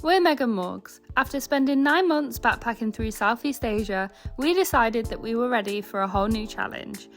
We're Meg and Morgs. After spending 9 months backpacking through Southeast Asia, we decided that we were ready for a whole new challenge.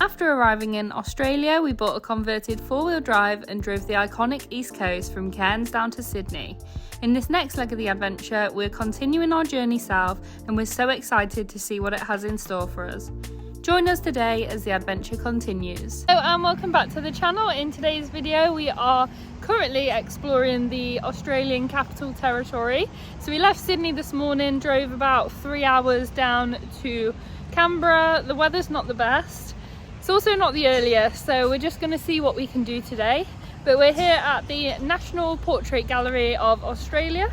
After arriving in Australia, we bought a converted 4-wheel drive and drove the iconic East Coast from Cairns down to Sydney. In this next leg of the adventure, we're continuing our journey south and we're so excited to see what it has in store for us. Join us today as the adventure continues. Hello and welcome back to the channel. In today's video we are currently exploring the Australian Capital Territory. So we left Sydney this morning, drove about 3 hours down to Canberra. The weather's not the best. It's also not the earliest, so we're just going to see what we can do today. But we're here at the National Portrait Gallery of Australia.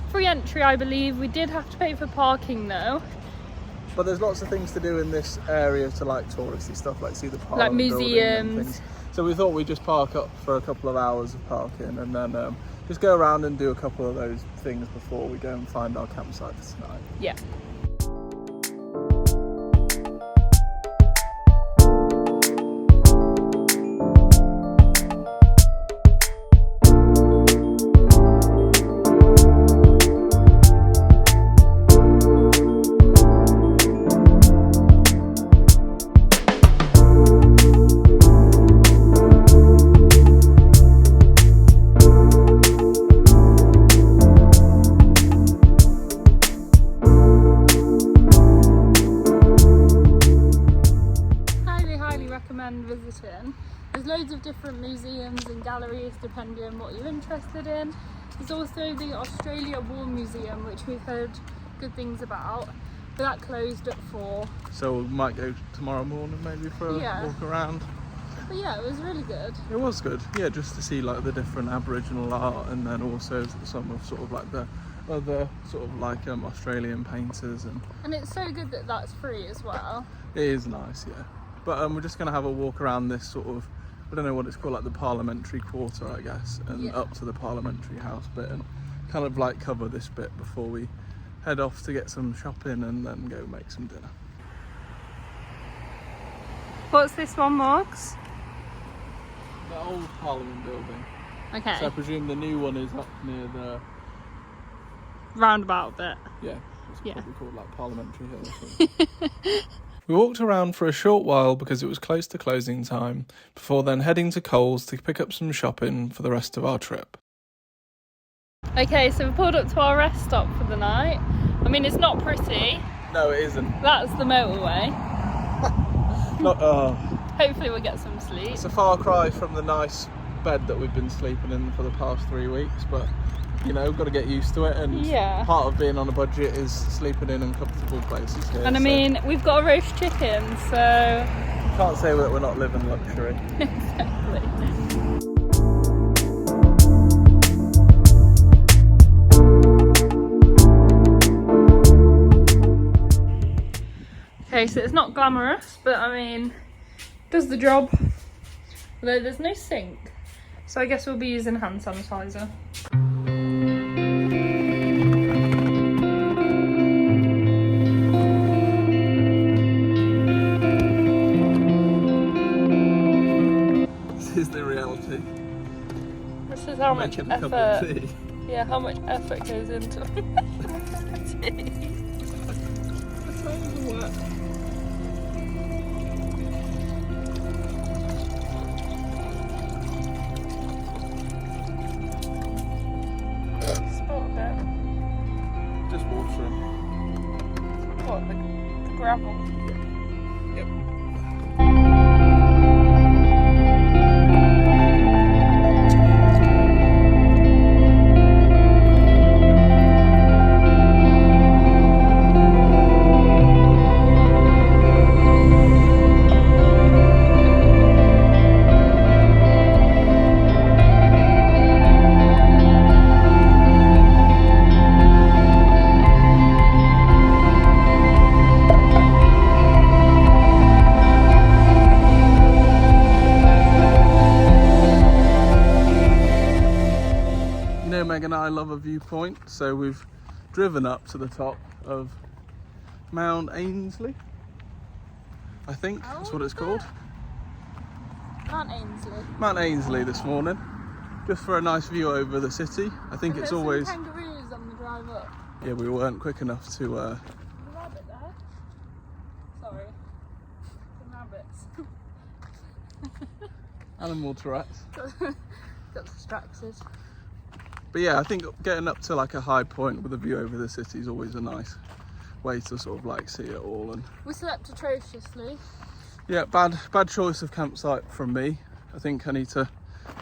Free entry, I believe. We did have to pay for parking though. But there's lots of things to do in this area to like touristy stuff, like see the park, like museums. So we thought we'd just park up for a couple of hours of parking and then just go around and do a couple of those things before we go and find our campsite for tonight. Yeah. Visiting. There's loads of different museums and galleries depending on what you're interested in. There's also the Australia War Museum, which we've heard good things about, but that closed at 4. So we might go tomorrow morning maybe for a walk around. But yeah, it was really good. It was good, yeah, just to see like the different Aboriginal art and then also some of sort of like the other sort of like Australian painters and it's so good that that's free as well. It is nice, yeah. But we're just going to have a walk around this sort of, I don't know what it's called, like the parliamentary quarter, I guess, and up to the parliamentary house bit and kind of like cover this bit before we head off to get some shopping and then go make some dinner. What's this one, Morgs? The old Parliament building. Okay. So I presume the new one is up near the... roundabout bit. Yeah, it's probably called like Parliamentary Hill or something. We walked around for a short while because it was close to closing time, before then heading to Coles to pick up some shopping for the rest of our trip. Okay, so we pulled up to our rest stop for the night. I mean, it's not pretty. No, it isn't. That's the motorway. Hopefully we'll get some sleep. It's a far cry from the nice bed that we've been sleeping in for the past 3 weeks, but you know, we've got to get used to it, and part of being on a budget is sleeping in uncomfortable places here. And I mean, we've got a roast chicken, so... You can't say that we're not living luxury. Exactly. Okay, so it's not glamorous, but I mean, does the job. Although there's no sink, so I guess we'll be using hand sanitizer. Is the reality. This is how much effort. Yeah, how much effort goes into tea. Spot a bit. Just water. What, the gravel? Yep. Meg and I love a viewpoint, so we've driven up to the top of Mount Ainslie, I think that's what it's called. Mount Ainslie. Mount Ainslie this morning, just for a nice view over the city. I think it's always... some kangaroos on yeah, we weren't quick enough to. There's a rabbit there. Sorry. Some rabbits. Animal Tourette's. Got distracted. But yeah, I think getting up to like a high point with a view over the city is always a nice way to sort of like see it all. And We slept atrociously. yeah, bad choice of campsite from me. I think I need to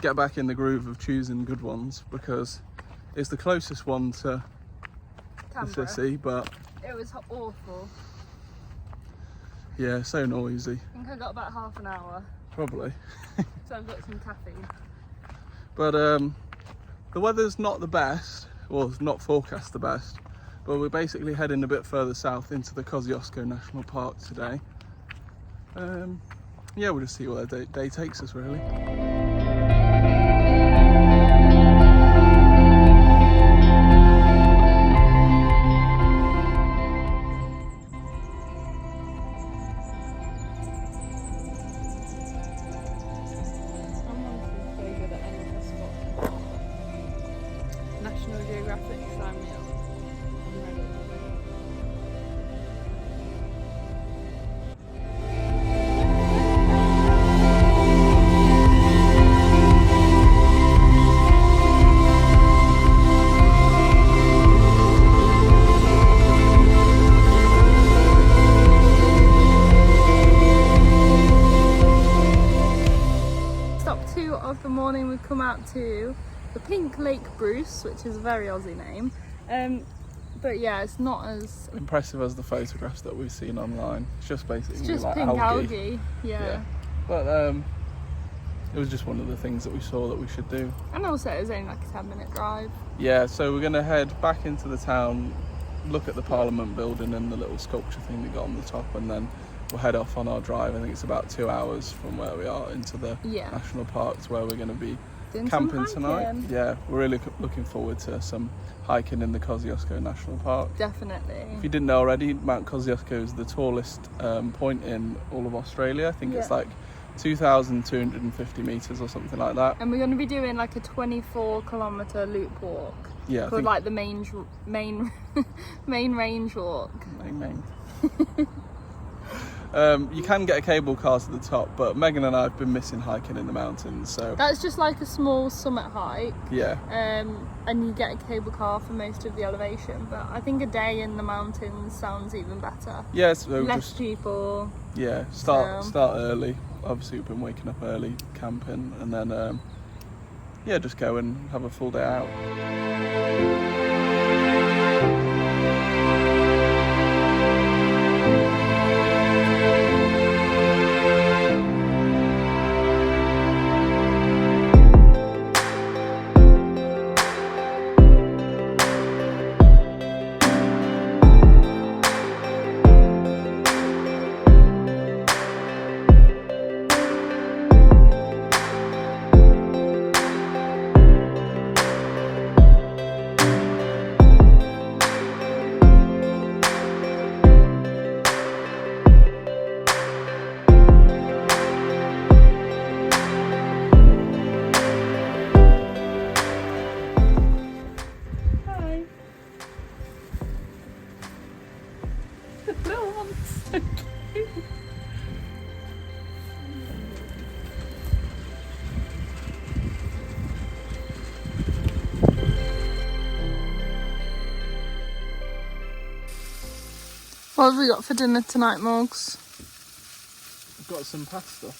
get back in the groove of choosing good ones because it's the closest one to Canberra. the city, but It was awful. yeah, so noisy. I think I got about half an hour, Probably. so I've got some caffeine. But the weather's not the best, well, it's not forecast the best, but we're basically heading a bit further south into the Kosciuszko National Park today. Yeah, we'll just see where the day takes us, really. National Geographic, sign me up. I'm ready. Stop 2 of the morning, we've come out to the Pink Lake Bruce, which is a very Aussie name. But yeah, it's not as... Impressive as the photographs that we've seen online. It's just basically It's just like pink algae. algae. Yeah. But it was just one of the things that we saw that we should do. And also it was only like a 10-minute drive. Yeah, so we're going to head back into the town, look at the Parliament building and the little sculpture thing they got on the top, and then we'll head off on our drive. I think it's about 2 hours from where we are into the national parks where we're going to be Doing camping some tonight. hiking. Yeah, we're really looking forward to some hiking in the Kosciuszko National Park. Definitely. If you didn't know already, Mount Kosciuszko is the tallest point in all of Australia. I think it's like 2,250 metres or something like that. And we're going to be doing like a 24-kilometre loop walk. Yeah, called like the main range walk. Main. You can get a cable car to the top, but Megan and I have been missing hiking in the mountains, so That's just like a small summit hike. yeah. And you get a cable car for most of the elevation, but I think a day in the mountains sounds even better. Yeah, so Less people. Yeah, start early. Obviously we've been waking up early, camping, and then yeah, just go and have a full day out. What have we got for dinner tonight, Morgs? I've got some pasta.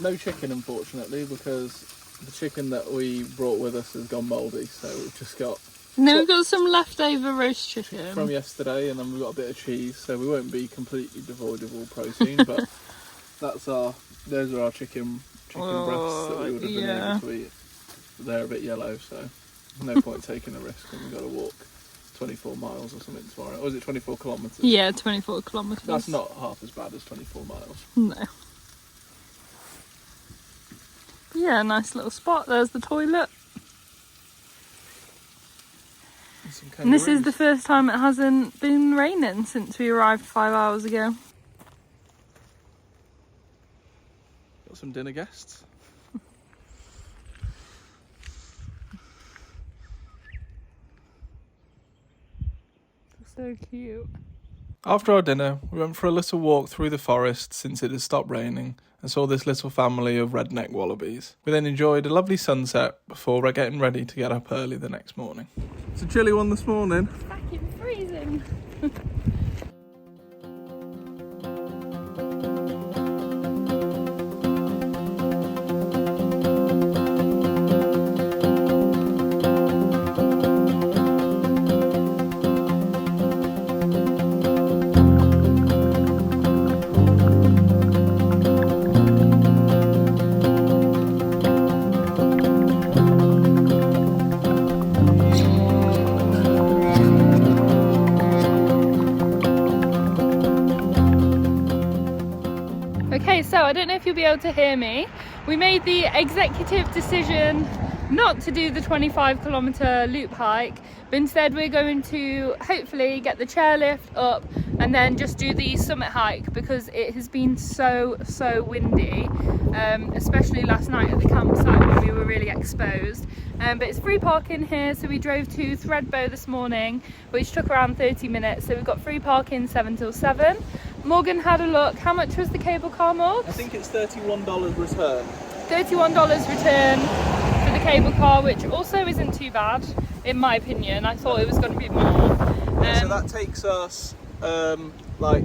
No chicken unfortunately, because the chicken that we brought with us has gone mouldy, so we've just got No, we've got some leftover roast chicken. from yesterday, and then we've got a bit of cheese, so we won't be completely devoid of all protein, but those are our chicken breasts that we would have been able to eat. They're a bit yellow, so no point taking a risk, and we've got to walk 24 miles or something tomorrow. Or is it 24 kilometres? Yeah, 24 kilometres. That's not half as bad as 24 miles. No. Yeah, nice little spot. There's the toilet. And this is the first time it hasn't been raining since we arrived 5 hours ago. Got some dinner guests. So cute. After our dinner, we went for a little walk through the forest since it had stopped raining and saw this little family of redneck wallabies. We then enjoyed a lovely sunset before getting ready to get up early the next morning. It's a chilly one this morning. Fucking freezing. Okay, so I don't know if you'll be able to hear me. We made the executive decision not to do the 25-kilometre loop hike, but instead we're going to hopefully get the chairlift up and then just do the summit hike, because it has been so windy, especially last night at the campsite where we were really exposed. But it's free parking here, so we drove to Thredbo this morning, which took around 30 minutes, so we've got free parking 7 till 7. Morgan had a look. How much was the cable car, Morgs? I think it's $31 return. $31 return for the cable car, which also isn't too bad, in my opinion. I thought it was going to be more. So that takes us like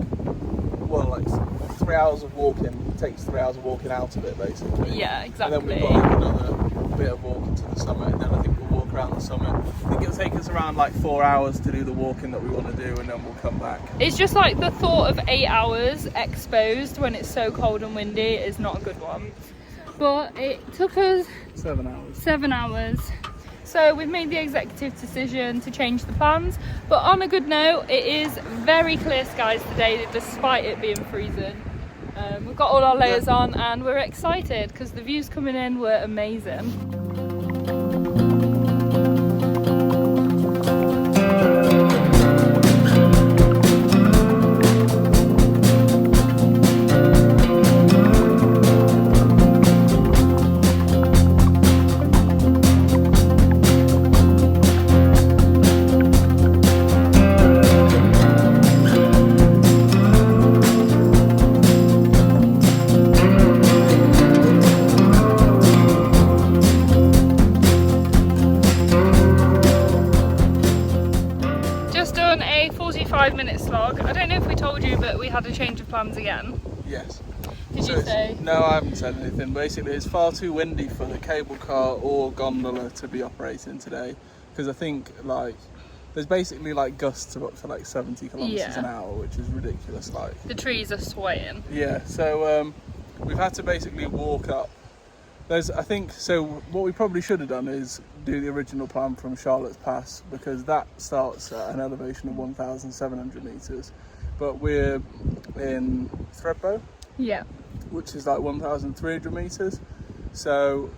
3 hours of walking. It takes 3 hours of walking out of it, basically. Yeah, exactly. And then we've got like another bit of walking to the summit, and then I think we'll walk around the summit. I think it'll take us around like 4 hours to do the walking that we want to do, and then we'll come back. It's just like the thought of 8 hours exposed when it's so cold and windy is not a good one. But it took us 7 hours. 7 hours. So we've made the executive decision to change the plans. But on a good note, it is very clear skies today, despite it being freezing. We've got all our layers on and we're excited because the views coming in were amazing. Done a 45-minute slog. I don't know if we told you, but we had a change of plans again. Yes. Did you say? No, I haven't said anything. Basically, it's far too windy for the cable car or gondola to be operating today, because I think like there's basically like gusts of up to like 70 kilometers an hour, which is ridiculous. Like the trees are swaying. Yeah. So we've had to basically walk up. I think so. What we probably should have done is do the original plan from Charlotte's Pass, because that starts at an elevation of 1,700 meters, but we're in Thredbo, which is like 1,300 meters. So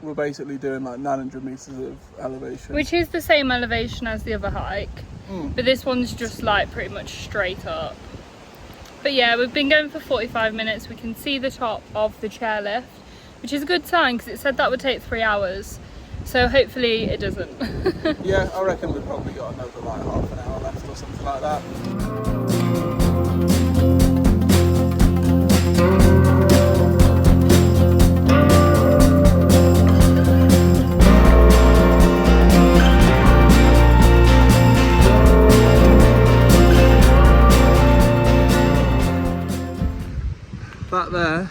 we're basically doing like 900 meters of elevation, which is the same elevation as the other hike, but this one's just like pretty much straight up. But yeah, we've been going for 45 minutes. We can see the top of the chairlift, which is a good sign because it said that would take 3 hours. So hopefully it doesn't. Yeah, I reckon we've probably got another like half an hour left or something like that. That there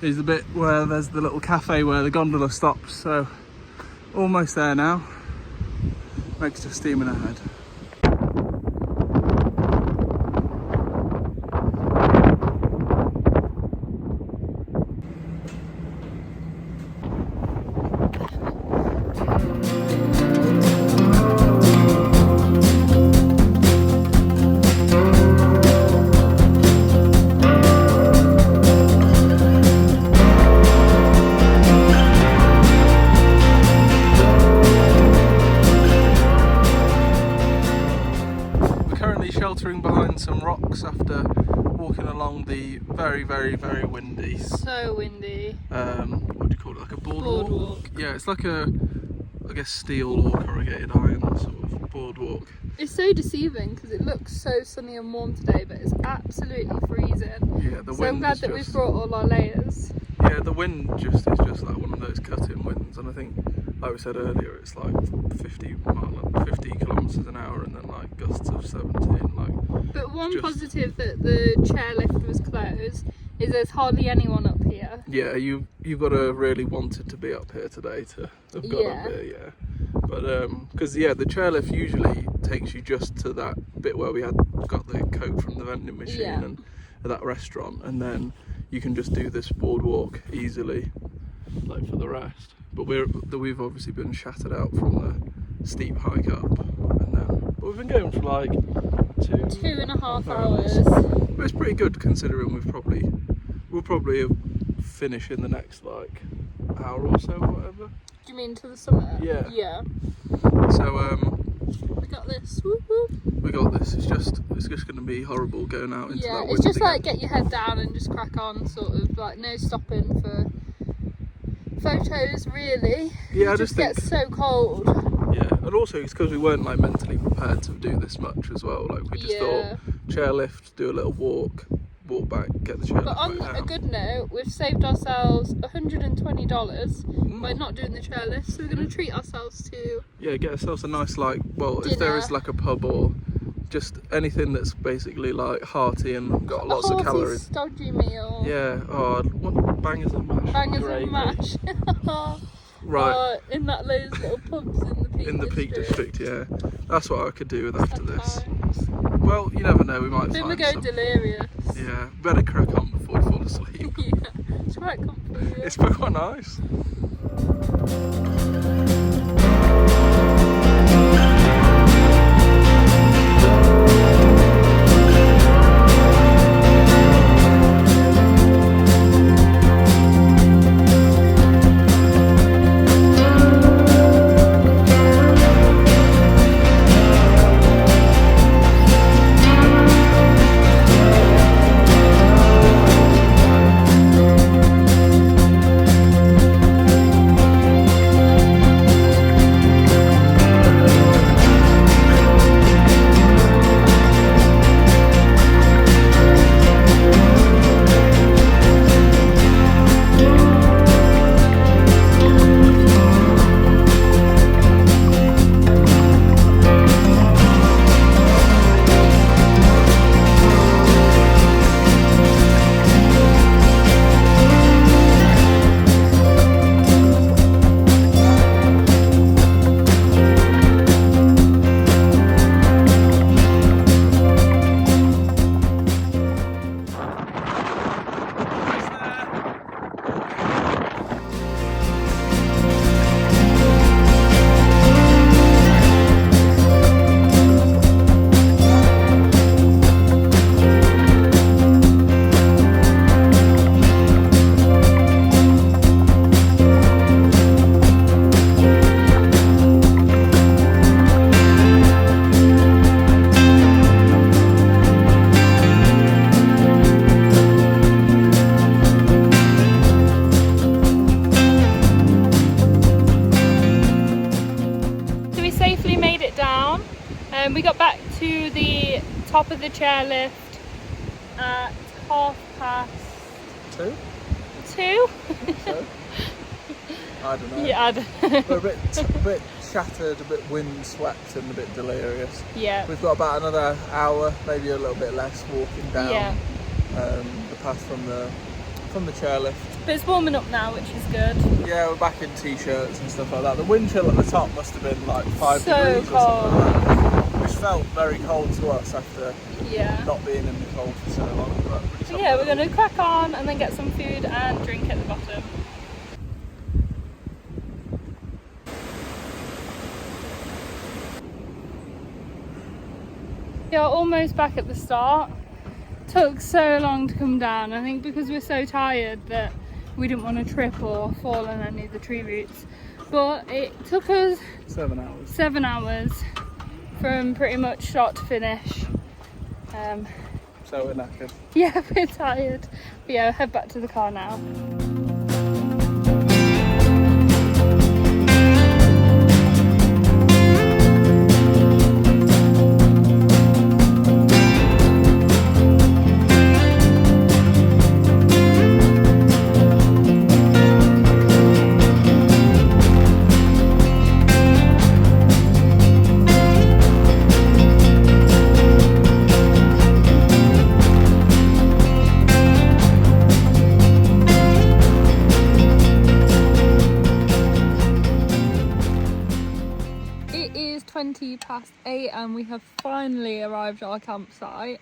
is the bit where there's the little cafe where the gondola stops, so almost there now. Meg's just steaming ahead. Sheltering behind some rocks after walking along the very windy, so windy, what do you call it, like a boardwalk? Boardwalk. Yeah, it's like a, I guess, steel or corrugated iron sort of boardwalk. walk. It's so deceiving because it looks so sunny and warm today, but it's absolutely freezing. Yeah, the wind. So I'm glad that we've brought all our layers. Yeah, the wind is just like one of those cutting winds, and I think, like we said earlier, it's like 50 kilometres an hour, and then like gusts of 17. Like. But one positive that the chairlift was closed is there's hardly anyone up here. Yeah, you've got to really wanted to be up here today to have got up here, yeah. But because the chairlift usually takes you just to that bit where we got the Coke from the vending machine and that restaurant, and then you can just do this boardwalk easily, like for the rest. But we've obviously been shattered out from the steep hike up, but we've been going for like 2.5 hours. But it's pretty good considering we'll probably finish in the next like hour or so, or whatever. Do you mean to the summit? Yeah. Yeah. So we got this. Whoop, whoop. We got this. It's just going to be horrible going out into that wind. It's just like get your head down and just crack on, sort of like no stopping for photos, really. Yeah, it just gets so cold. Yeah, and also it's because we weren't like mentally prepared to do this much as well. Like we just thought chairlift, do a little walk back, get the chairlift. But on back a down. good note, we've saved ourselves $120 by not doing the chairlift, so we're going to treat ourselves to get ourselves a nice dinner. If there is like a pub or just anything that's basically like hearty and got lots of calories. Stodgy meal. Yeah, what bangers and mash. Bangers and mash. Right. In that those little pubs in the Peak District, yeah. That's what I could do with after this. Times. Well, you never know, we might Then find we go some. delirious. Yeah, better crack on before we fall asleep. Yeah, it's quite comfy. It's quite nice. We got back to the top of the chairlift at 2:30. 2? So? I don't know. Yeah, I don't know. We're a bit shattered, a bit windswept and a bit delirious. Yeah. We've got about another hour, maybe a little bit less, walking down the path from the chairlift. But it's warming up now, which is good. Yeah, we're back in t-shirts and stuff like that. The wind chill at the top must have been like 5 degrees cold. or something like that, which felt very cold to us after not being in the cold for so long. But yeah, we're going to crack on and then get some food and drink at the bottom. Yeah, almost back at the start. Took so long to come down, I think because we're so tired that we didn't want to trip or fall on any of the tree roots. But it took us 7 hours. 7 hours from pretty much start to finish. So we're knackered. Yeah, we're tired. But yeah, head back to the car now. is 8:20 and we have finally arrived at our campsite.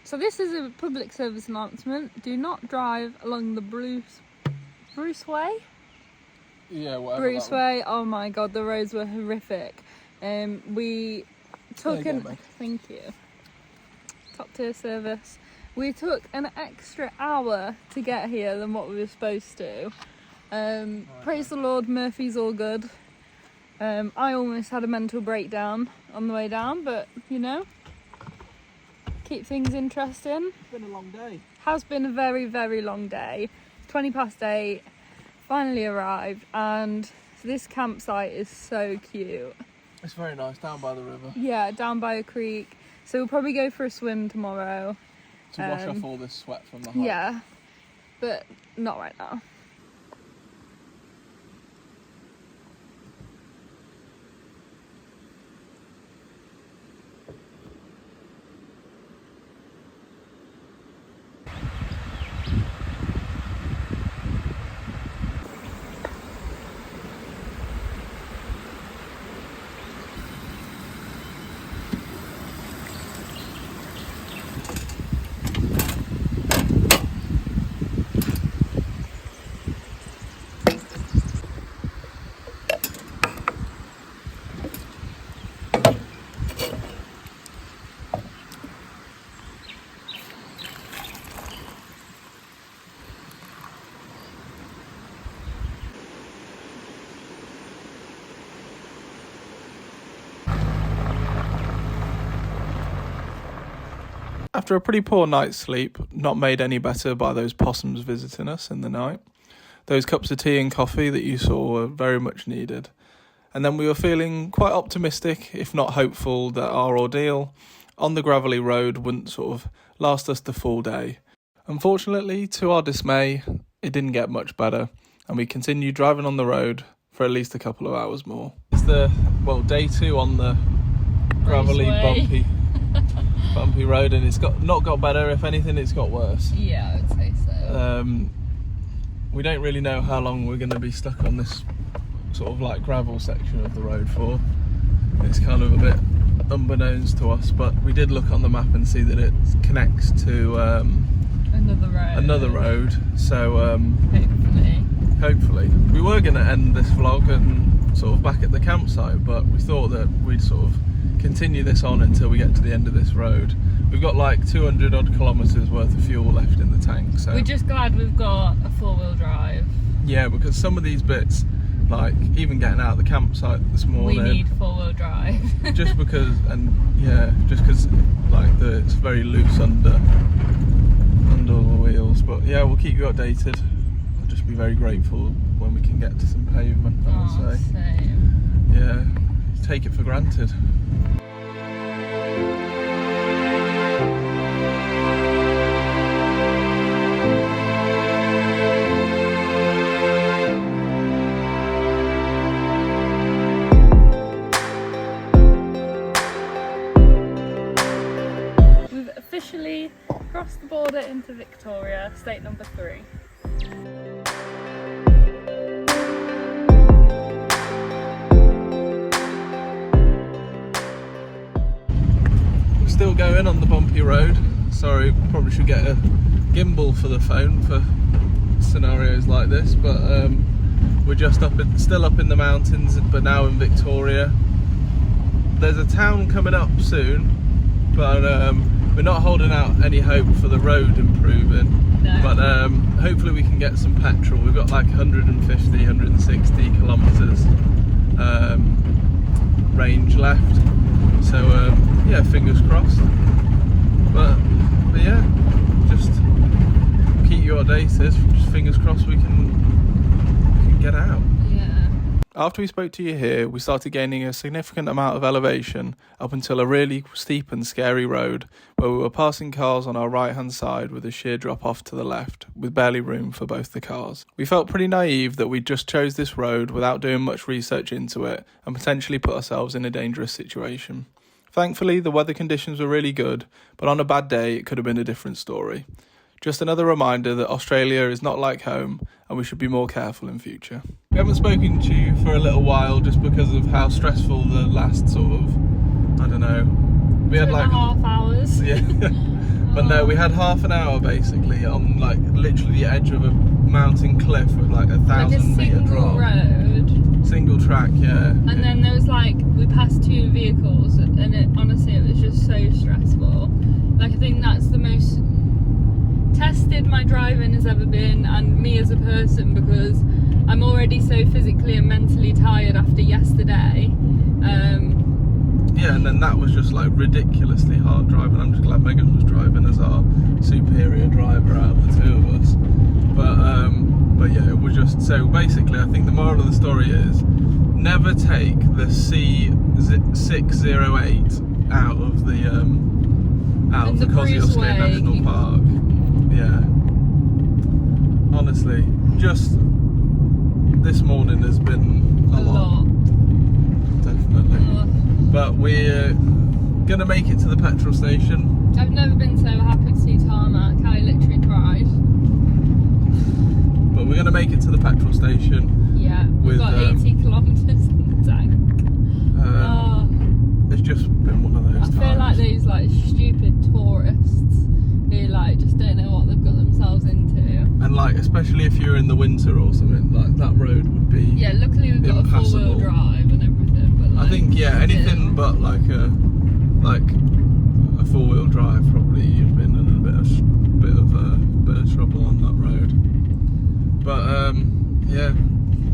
So this is a public service announcement. Do not drive along the Bruce Way? Yeah, whatever. Bruce Way. Oh my god, the roads were horrific. We took thank you. Top tier service. We took an extra hour to get here than what we were supposed to. Praise the Lord, Murphy's all good. I almost had a mental breakdown on the way down, but you know, keep things interesting. It's been a long day. Has been a very, very long day. 8:20, finally arrived, and this campsite is so cute. It's very nice, down by the river. Yeah, down by a creek. So we'll probably go for a swim tomorrow. To wash off all this sweat from the hike. Yeah, but not right now. After a pretty poor night's sleep, not made any better by those possums visiting us in the night, those cups of tea and coffee that you saw were very much needed. And then we were feeling quite optimistic, if not hopeful, that our ordeal on the gravelly road wouldn't sort of last us the full day. Unfortunately, to our dismay, it didn't get much better, and we continued driving on the road for at least a couple of hours more. It's day 2 on the gravelly, bumpy road, and it's not got better. If anything, it's got worse. Yeah, I would say so. We don't really know how long we're going to be stuck on this sort of like gravel section of the road for. It's kind of a bit unbeknownst to us, but we did look on the map and see that it connects to another road. So hopefully we were going to end this vlog and sort of back at the campsite, but we thought that we'd sort of continue this on until we get to the end of this road. We've got like 200 odd kilometres worth of fuel left in the tank, so we're just glad we've got a 4-wheel drive. Yeah, because some of these bits, like even getting out of the campsite this morning, we need 4-wheel drive. just because like it's very loose under the wheels. But yeah, we'll keep you updated. I'll just be very grateful when we can get to some pavement. Oh, same. Yeah, take it for granted. We've officially crossed the border into Victoria, state number 3. Still going on the bumpy road. Sorry, probably should get a gimbal for the phone for scenarios like this, but we're just still up in the mountains, but now in Victoria. There's a town coming up soon, but we're not holding out any hope for the road improving. No. But hopefully we can get some petrol. We've got like 160 kilometres range left, so yeah, fingers crossed. But yeah, just keep you updated. Just fingers crossed we can get out. Yeah. After we spoke to you here, we started gaining a significant amount of elevation up until a really steep and scary road where we were passing cars on our right hand side with a sheer drop off to the left with barely room for both the cars. We felt pretty naive that we just chose this road without doing much research into it and potentially put ourselves in a dangerous situation. Thankfully, the weather conditions were really good, but on a bad day it could have been a different story. Just another reminder that Australia is not like home and we should be more careful in future. We haven't spoken to you for a little while just because of how stressful the last sort of, I don't know, we had like 2.5 hours. Yeah. But no, we had half an hour basically on like literally the edge of a mountain cliff with like 1,000-metre drop. Road. Single track, yeah. And then there was like, we passed 2 vehicles and honestly it was just so stressful. Like I think that's the most tested my driving has ever been, and me as a person, because I'm already so physically and mentally tired after yesterday. Yeah, and then that was just like ridiculously hard driving. I'm just glad Megan was driving as our superior driver out of the two of us. But yeah, it was just, so basically I think the moral of the story is never take the C608 out of the Kosciuszko National Park. Yeah. Honestly, just this morning has been a lot. Definitely. But we're gonna make it to the petrol station. I've never been so happy to see tarmac. I literally cried. But we're gonna make it to the petrol station. Yeah, we've got 80 kilometres in the tank. It's just been one of those times. I feel like these like stupid tourists who like just don't know what they've got themselves into. And like, especially if you're in the winter or something, like that road would be luckily we've got impassable. a 4-wheel drive and everything. But like, I think anything but like a 4-wheel drive, probably you've been in a bit of trouble on that road. But yeah,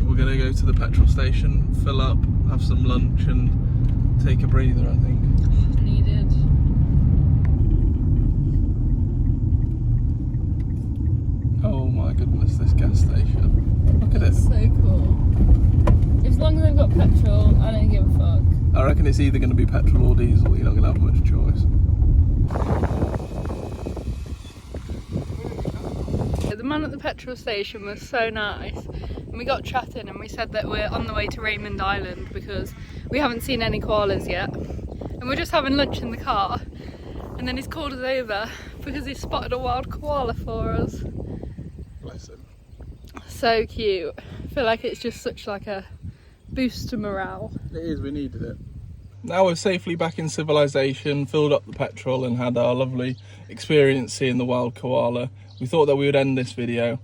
we're gonna go to the petrol station, fill up, have some lunch, and take a breather. I think needed. Oh my goodness, this gas station! Look at it. It's so cool. As long as they've got petrol, I don't give a fuck. I reckon it's either going to be petrol or diesel. You're not going to have much choice. The man at the petrol station was so nice, and we got chatting and we said that we're on the way to Raymond Island because we haven't seen any koalas yet, and we're just having lunch in the car, and then he's called us over because he spotted a wild koala for us. Bless him. So cute. I feel like it's just such like a boost to morale. It is, we needed it. Now we're safely back in civilization, filled up the petrol and had our lovely experience seeing the wild koala. We thought that we would end this video.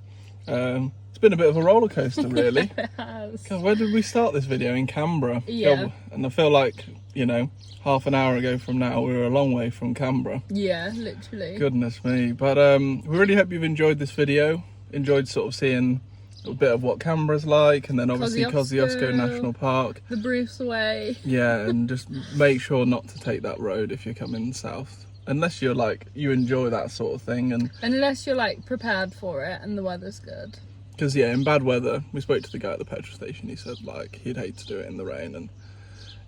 It's been a bit of a roller coaster, really. It has. God, where did we start this video? In Canberra. Yeah. God, and I feel like, half an hour ago from now, we were a long way from Canberra. Yeah, literally. Goodness me. But we really hope you've enjoyed this video. Enjoyed sort of seeing a bit of what Canberra's like, and then obviously Kosciuszko National Park. The Bruce Way. Yeah, and just make sure not to take that road if you're coming south. Unless you're like, you enjoy that sort of thing. And unless you're like prepared for it and the weather's good. Because in bad weather, we spoke to the guy at the petrol station, he said like he'd hate to do it in the rain, and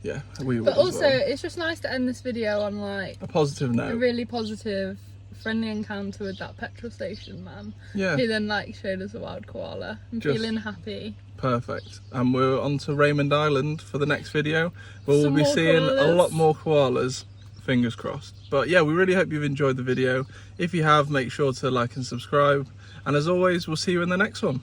yeah, we would. But also, as well. it's just nice to end this video on like A positive note. a really positive, friendly encounter with that petrol station man. Yeah. Who then like showed us a wild koala. I'm feeling happy. Perfect. And we're on to Raymond Island for the next video, where we'll be seeing a koalas. lot more koalas. Fingers crossed. But yeah, we really hope you've enjoyed the video. If you have, make sure to like and subscribe. And as always, we'll see you in the next one.